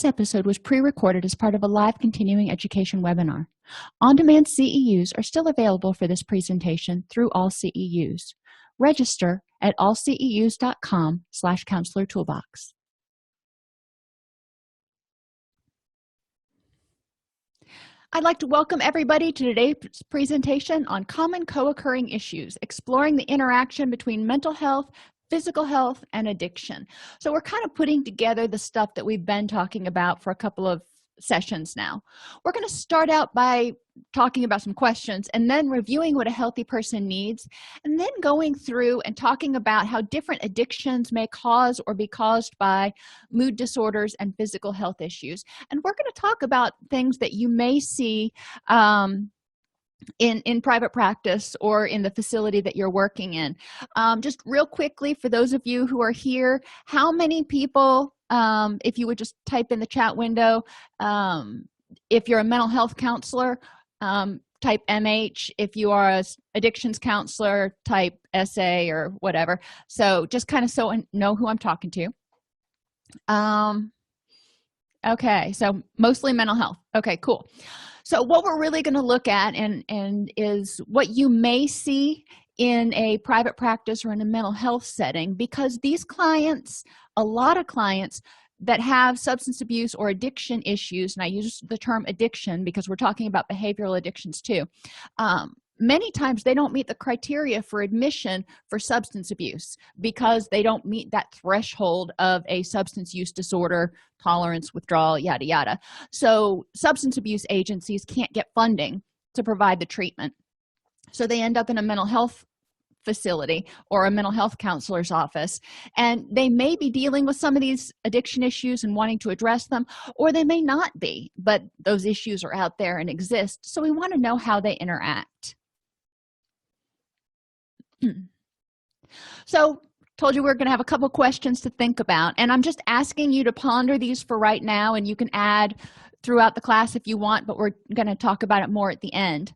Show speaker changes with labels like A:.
A: This episode was pre-recorded as part of a live continuing education webinar. On-demand CEUs are still available for this presentation through All CEUs. Register at allceus.com/counselor toolbox. I'd like to welcome everybody to today's presentation on common co-occurring issues, exploring the interaction between mental health, physical health, and addiction. So we're kind of putting together the stuff that we've been talking about for a couple of sessions now. We're going to start out by talking about some questions and then reviewing what a healthy person needs, and then going through and talking about how different addictions may cause or be caused by mood disorders and physical health issues. And we're going to talk about things that you may see in private practice or in the facility that you're working in. Just real quickly, for those of you who are here, how many people, if you would just type in the chat window, if you're a mental health counselor, type MH. If you are an addictions counselor, type SA or whatever. So just kind of so I know who I'm talking to. Okay, so mostly mental health. Okay, cool. So what we're really going to look at and is what you may see in a private practice or in a mental health setting, because these clients, a lot of clients that have substance abuse or addiction issues, and I use the term addiction because we're talking about behavioral addictions too, many times they don't meet the criteria for admission for substance abuse because they don't meet that threshold of a substance use disorder, tolerance, withdrawal, yada yada. So substance abuse agencies can't get funding to provide the treatment, so they end up in a mental health facility or a mental health counselor's office, and they may be dealing with some of these addiction issues and wanting to address them, or they may not be, but those issues are out there and exist, so we want to know how they interact. So told you we're going to have a couple questions to think about, and I'm just asking you to ponder these for right now, and you can add throughout the class if you want, but we're going to talk about it more at the end.